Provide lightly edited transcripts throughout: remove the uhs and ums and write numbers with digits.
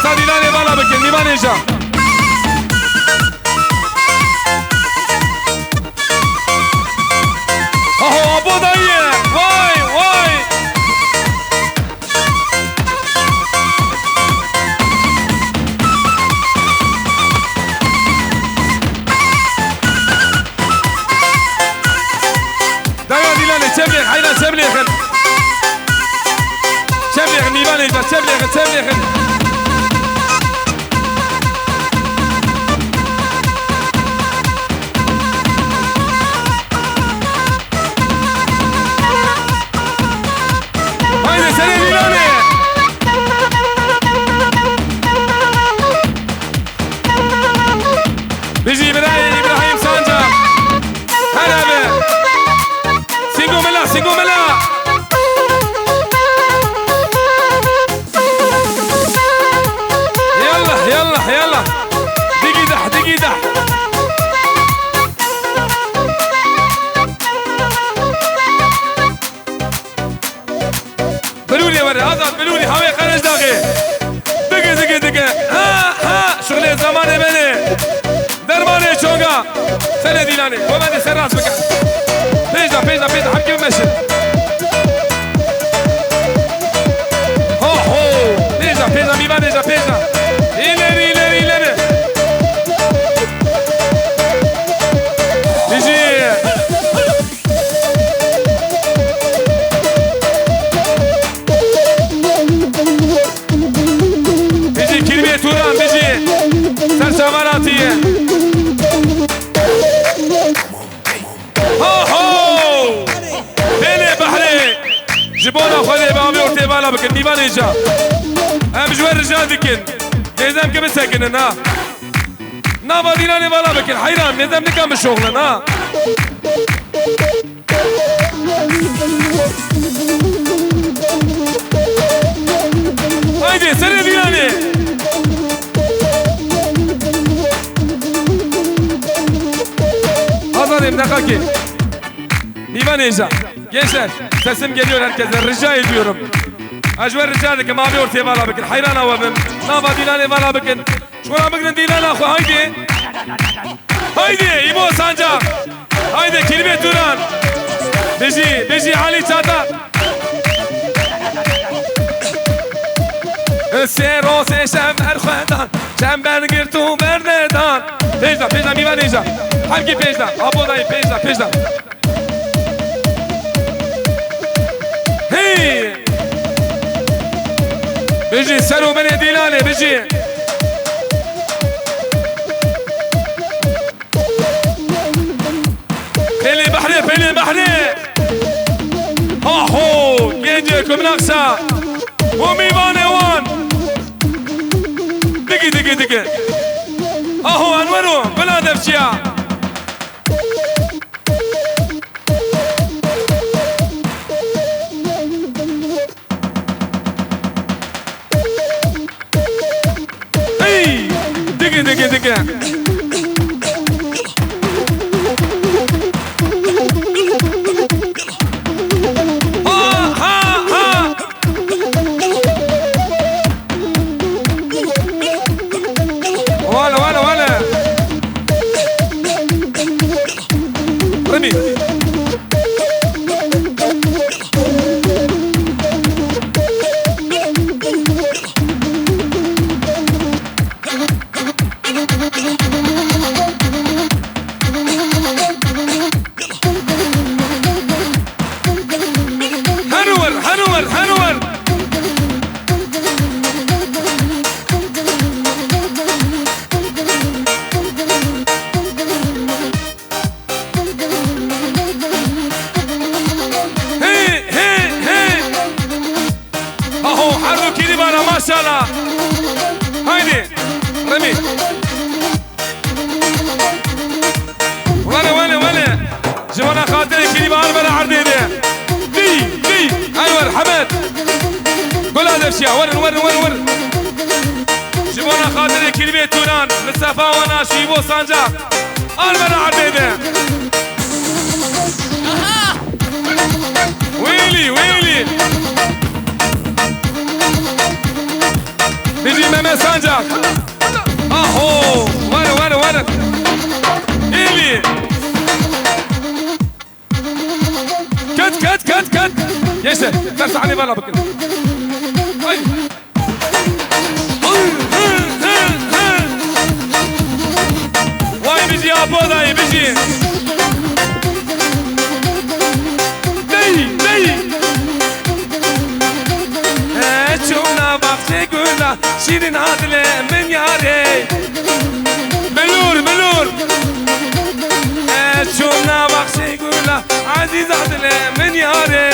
Asa dilane bala bakın Livaneja. Aho abo dayı. Vay vay. Dayı dilane çeblek hayran çeblekin. Çeblekin Livaneja çeblekin çeblekin. بيجي إبراهيم سانجا هلا به سينجو ملا سينجو ملا يلا يلا يلا دقي دح دقي دح بلولي وري هذا بلولي هاوي خرج داغي دقي دقي دقي ها شغلي زمان بني درمانه چونگا سر دیلانه و من سر راست بکن پیجا پیجا پیجا هم که بمشن ها هو پیجا پیجا میوان پیجا پیجا ایلری ایلری ایلری بیجی بیجی کلمه توران بیجی سر شماراتیه جبونا خلي بابي ورتي بالا بكن ديوان اجا ام جوار رجال دكن نظام كم ساكن نا نابا ديناني بالا بكن حيران نظام نكام الشغل نا هايدي سري ديناني hazırım dakaki divan eja gençler sesim geliyor herkese rica ediyorum acwer rica ediyorum abi ortaya bala bakın hayran avabım nava dilane bala bakın şuna bakın dilane akhu haydi haydi İbo Sancak haydi kelime Turan Beji Ali Çatar Sero seşem erxedan çember girtu bernedan pejda pejda mivan eja hangi pejda abo dayı pejda pejda hey Beji sero beni dilane Beji Peli bahri ha ho gence kumnaksa bu mivane wan دقي اهو انورو بلا دفشيا اي دقي maşallah. Haydi. Remi. ولا جوانا خاطر كلمة أربعة عرديدة دي أنور حمد قول هذا الشيء ور جوانا خاطر كلمة توران مصطفى وناشي إبو سانجاق أربعة عرديدة ويلي نجي ماما سانجاق gençler ters hani valla bakın. Haydi. Vay bizi yapı dayı bizi. Çuna bahçe güla şirin adile men yare Melur melur Çuna bahçe güla aziz adile men yare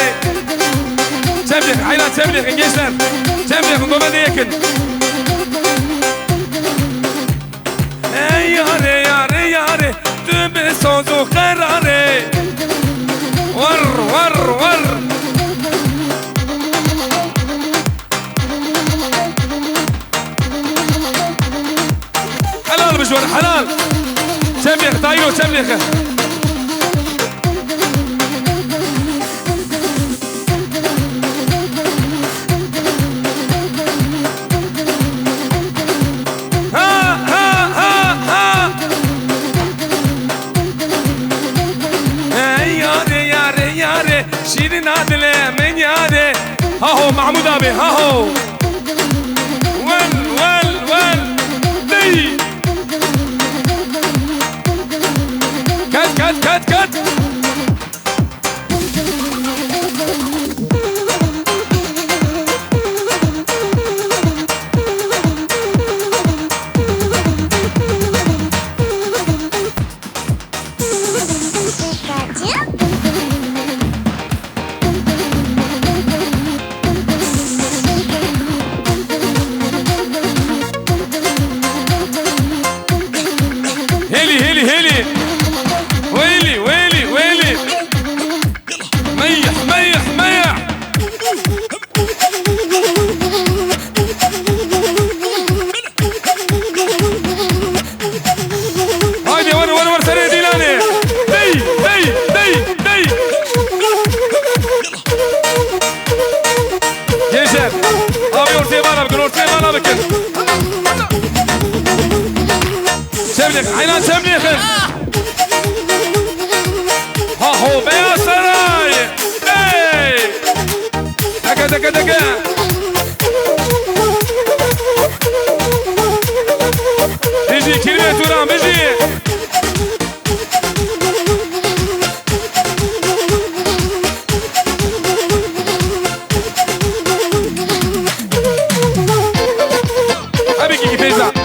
Çemlik hayran çemlik gençler Çemlik gomede yakın Yare yare yare tübe sozu karare Var var var حلال مشوار حلال شمليخ طايرو شمليخ ها ها ها ها ياري ياري ياري شيرين عدلة من ياري ها هو محمود أبي ها هو ول ول ول دي كات كات كات هيلي هيلي هيلي ويلي ويلي ويلي ميح ميح ميح هايدي ور سريع ديلاني دي دي دي دي gençler abi ortaya bana bakın ortaya bana bakın Çemlik aynen çemlik ها هو بيا سراي اي دقا دقا دقا بيجي كلمة توران بيجي أبيكي كيفيزا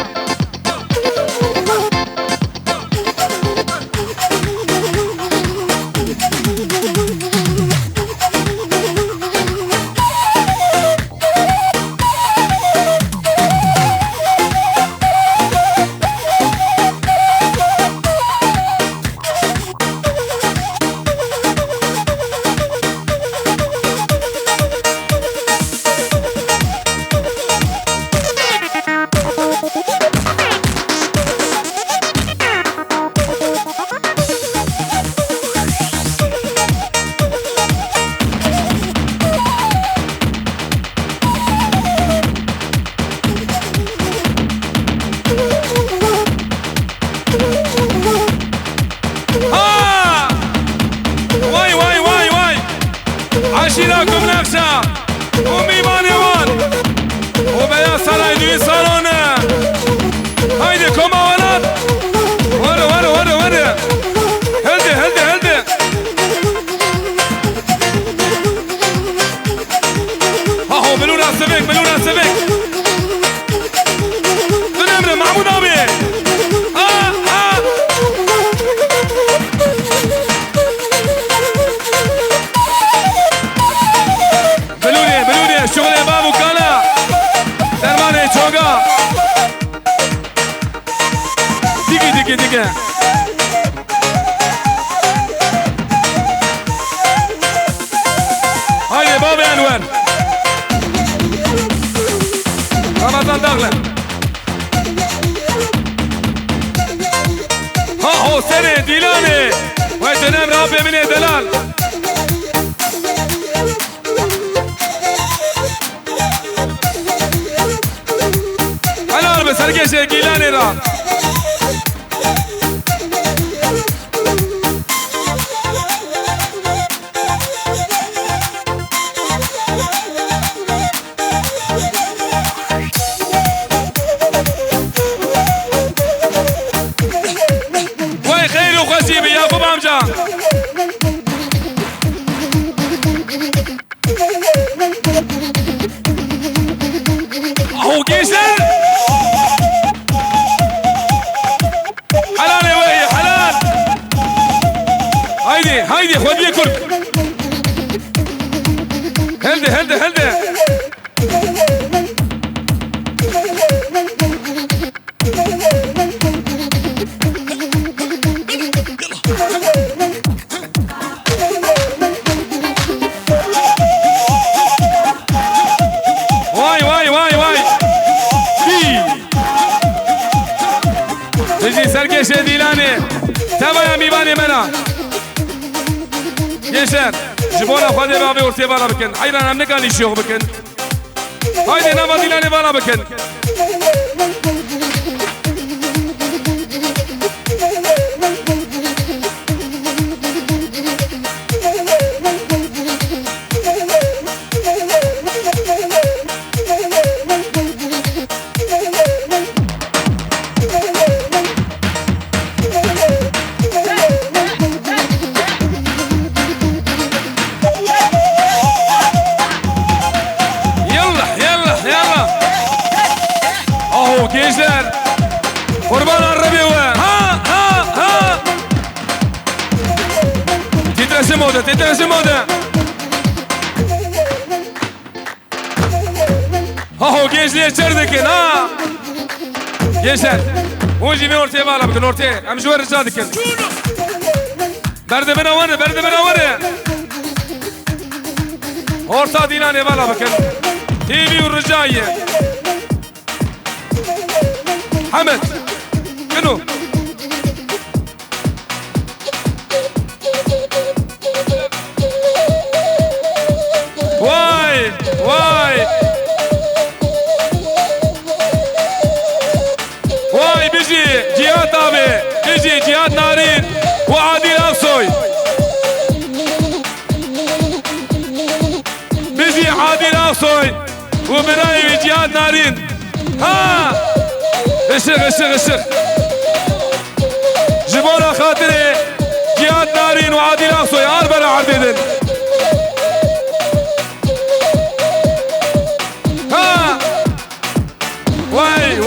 عشيراكم نقشة وميمان يوان وبيا سراي دوي صالونة هايدي كوما ولد ورا ورا ورا ورا هلدي هلدي هلدي ها هو بلونا سبيك بلونا سبيك بنمر محمود أبي شغل بابو كلا درمانه چوغا دیگه دیگه دیگه هاي بابي انور رمضان داغله ها هو سنه ديلاني وجنام رابي من دلال سرگیشه گیلانی را بجا اهو جيشر حلال يا وي حلال هيدي خذ لي كرك هلدي واي تجي سركش ديلاني تابع يا ميباني منا جيشر جبونا خذي بابي ورتي بالا بكن حيران هم نكاني شيوخ بكن هايدي نافا ديلاني بالا بكن جيشر قربان الربيع ها تترسم موده هو جيشلي شردكن ها جيشر وجي من اورتي بالا بكن اورتي ام جوار رجادكن برد بنوره اورتا ديناني بالا بكن تيبي والرجايه حمد شنو واي بيجي جهاد طابي بيجي جهاد نارين وعادل أقصوي بيجي عادل أقصوي وبناي جهاد نارين ها الشيخ جبونا خاطري جهاد نارين وعادل أقصوي أربعة عددن ها واي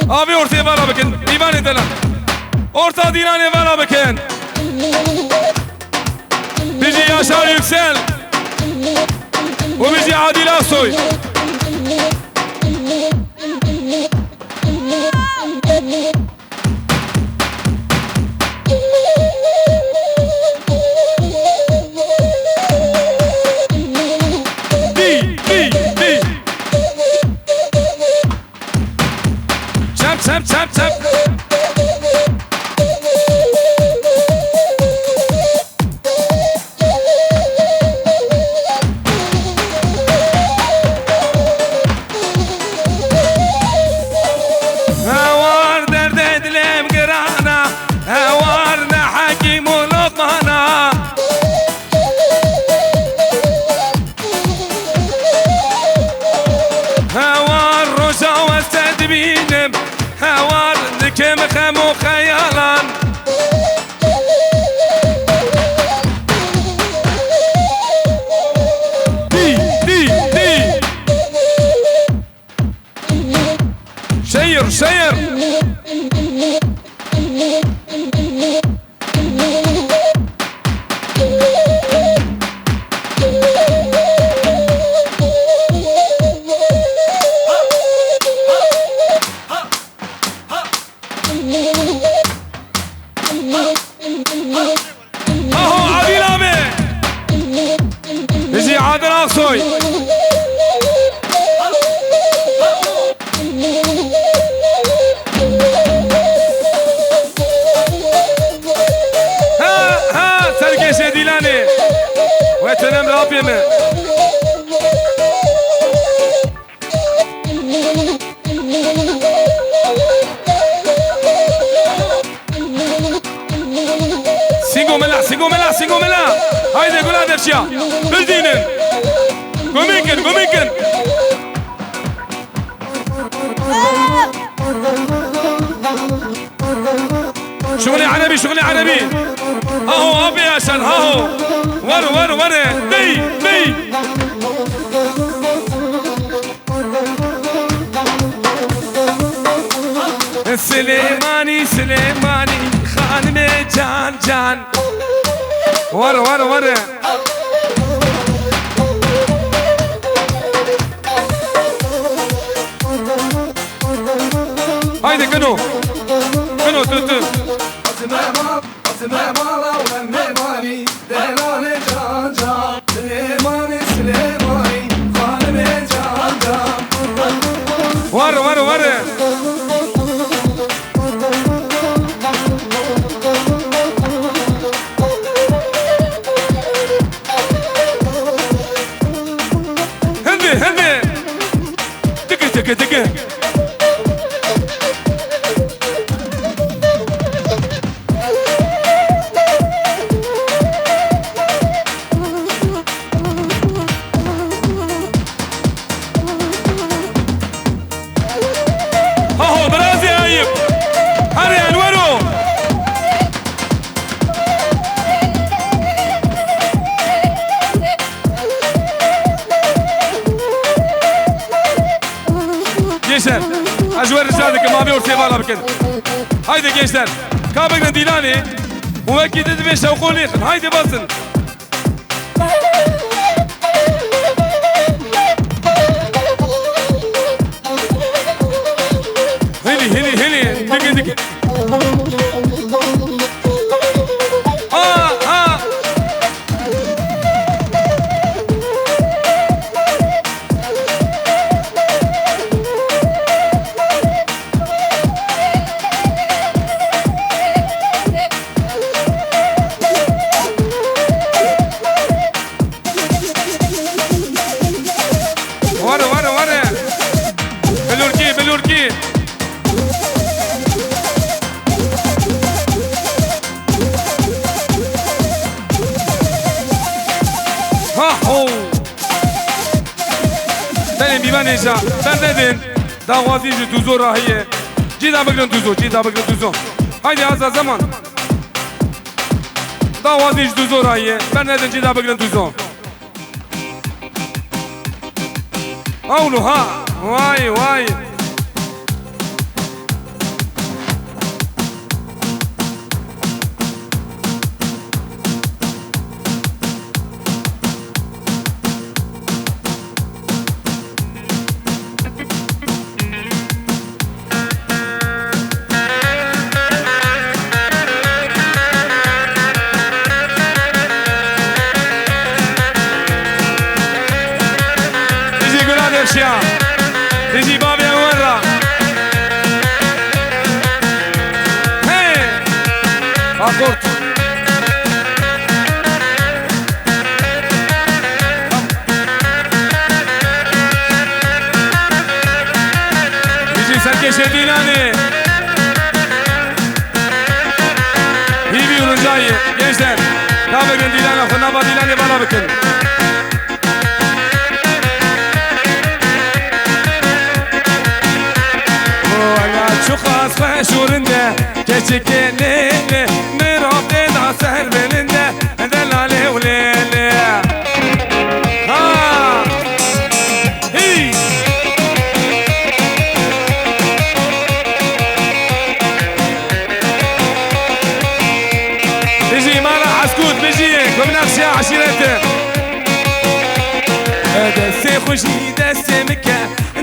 abi ortaya bana bakın, divan edelim. Orta dinane bana bakın. Bizi Yaşar Yüksel. Bu bizi Adil Aksoy. Çap. Havar derde dilem girana, havar da hakim ulukmana. Havar roja ve tedbinim. هوار دكم خمو خيالان دي شير بيمه سينجو ملا سينجو ملا سينجو ملا هايدي قول هذا الشيء بالدينن قوميكن قوميكن شغلي عربي شغلي عربي اهو ابي عشان اهو ورا دي دي سليماني سليماني خانمي جان جان ورا هايدي كنو تو ورا هندي تك اهو برازي هايب هري انورو gençler اجوار رجالك ما بيور سيفالا بكن هايدي gençler كابقنا ديلاني وكي تدبي شوقولي هايدي باسن هلي دقي ورا بالوركي هاهو بله بیوان ایشا برددن داوازی جو دوزو راهیه جیدا بگرن دوزو هایدی آزا زمان داوازی جو دوزو راهیه برددن جیدا بگرن دوزو اولو ها وای تجي بابي ورا هي اقرت يجي سركش ديلاني هيبي ورجاي gençler تابعين ديلانا خنابا ديلاني بالا بكن خاص فشورنده كشكيني مراب دا سهر بلنده دلالي وليلي ها هي بيجي مالا عسكوت بيجي وبنفسي عشيرته دسي خوشي دسي مكة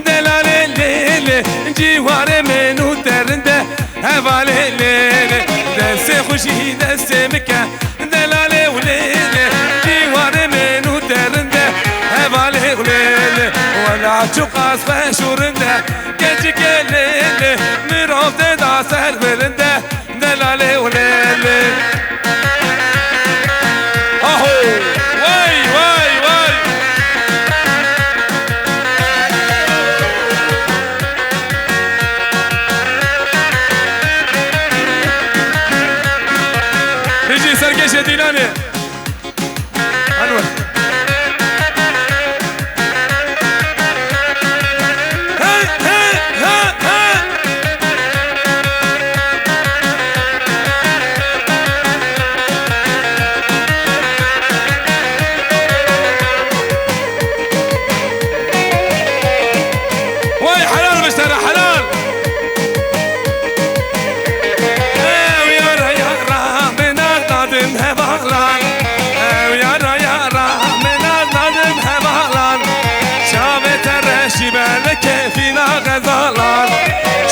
دلالي ليلي جوار منو ترنده هوالي ليلي دسي خوشي دسي مكة دلالي وليلي جوار منو ترنده هوالي وليلي ولا تشقاس فشورنده كجيك ليلي مروف دا سهر بلنده دلالي وليلي اهو واي سرقش ديلاني انور فينا غزالان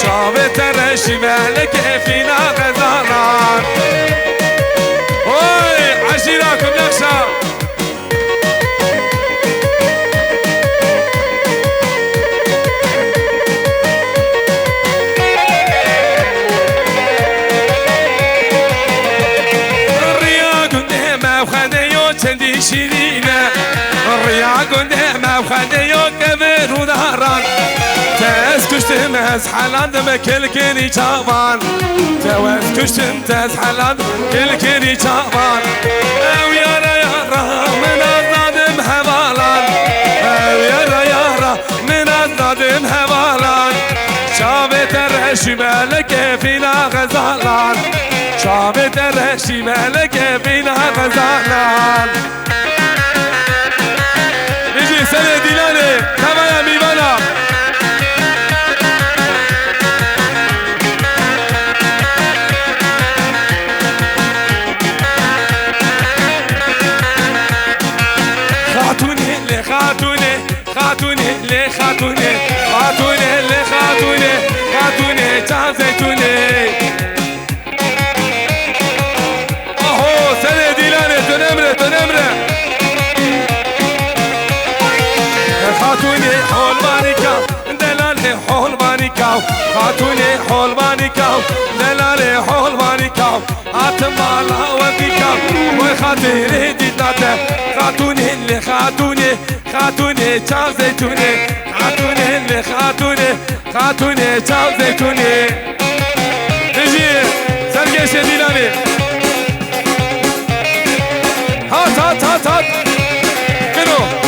شابت الشمالك فينا غزالان اوي عشيراكم نقشة الرياق نهمة وخديو تندي شيرينة الرياق نهمة وخديو كبير ودهران تاز كشتم هز حلاند بكل كني شابان تاز كشتم تاز حلاند كل كني شابان او يا را من النادم هبالان او يا را من النادم هبالان شابت الرشي مالك فينا غزالان شابت الرشي مالك فينا غزالان نجي سنة ديلاني تبا يا ميوانا خاتوني اللي خاتوني خاتوني اللي خاتوني خاتوني اللي خاتوني خاتوني تاع زيتوني اهو سنة ديلاني تنمرة تنمرة خاتوني حول مانيكا دلالي حول مانيكا خاتوني حول مانيكا دلالي حول مانيكا اتمالا وفيكا وخاتيري ديتاتا خاتوني اللي خاتوني خاتوني تاع زيتوني خاتوني اللي خاتوني خاتوني تاع زيتوني نجي سرقش ديلاني هات هات هات هات كنو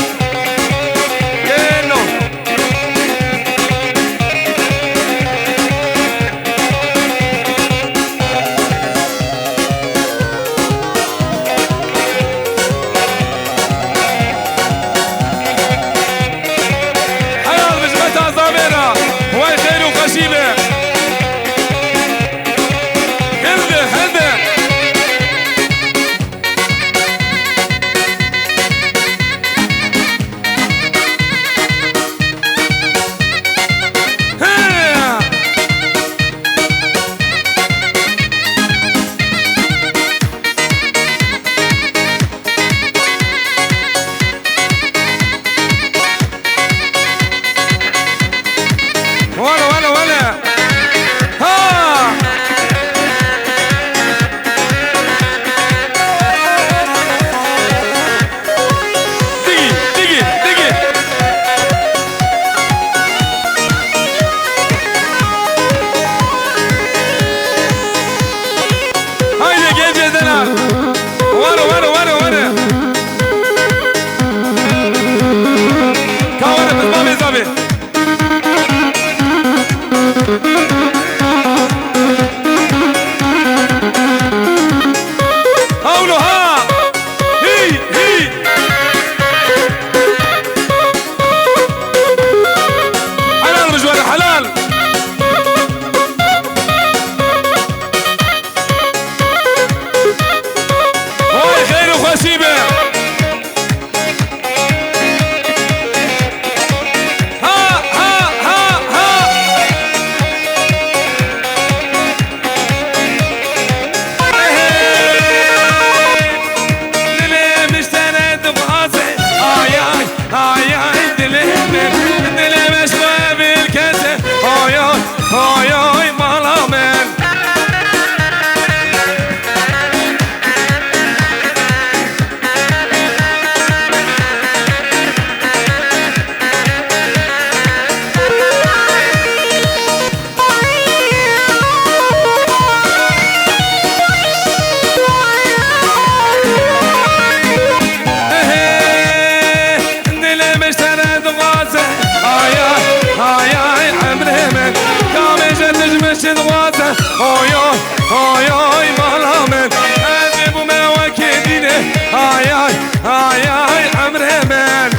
هاي هاي هاي هاي عمري من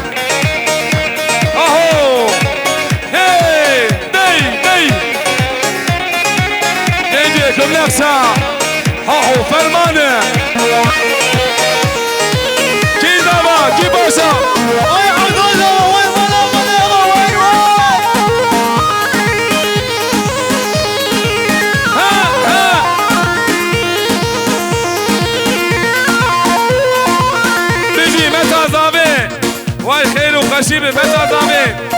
اهو هي دي يجيكم نفسها اهو فرمانه كي دابا كي باشا وي عدوله وي بلا وي ها بيجي متى زابي واي خير وخشيبه متى زابي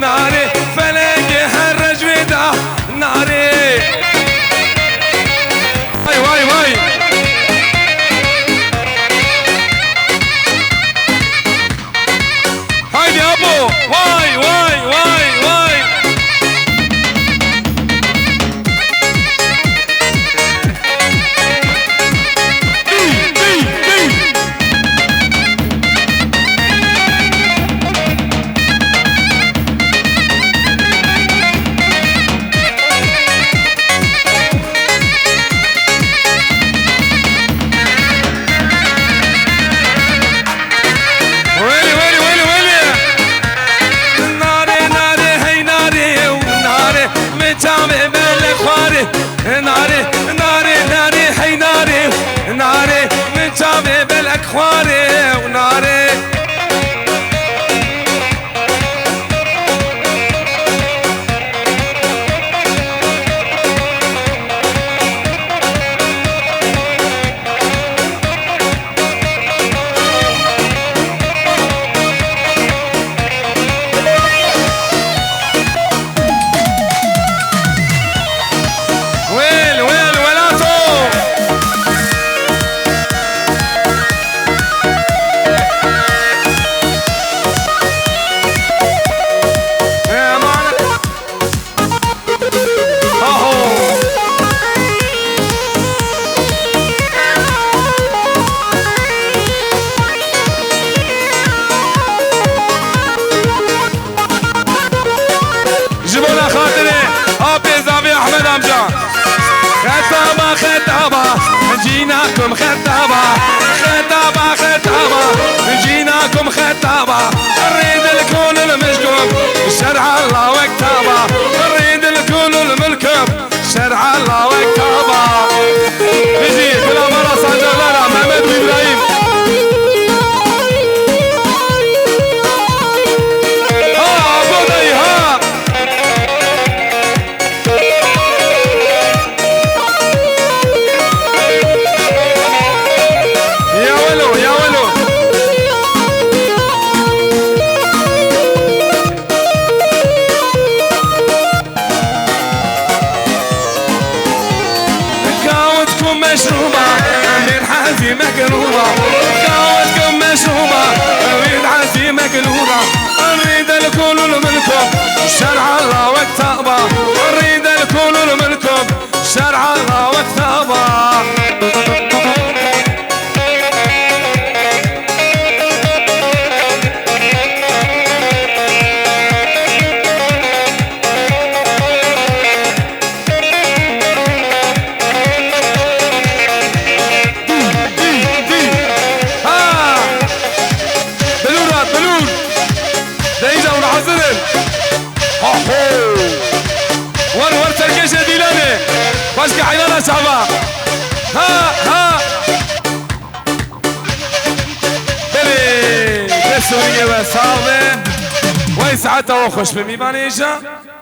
ناري فلك هرج ودا ناري واي هايدي ابو واي ناري حي ناري من جامي بالاكواري وناري جيناكم خطابة نريد الكون المشكوك شرع الله وكتابة نريد الكون الملكب شرع الله وكتابة بيجي بلا مرة سجل لنا محمد وإبراهيم عزيمة قلوبة قهوتكم مشروبة أريد عزيمة قلوبة أريد الكل منكم شرع الله والتأبة أريد الكل منكم شرع الله والتأبة ور تركيشة ديلاني باشكي حيلانا شعبا ها بلي بسورية وصابة ويسعته وخش بميبانيشة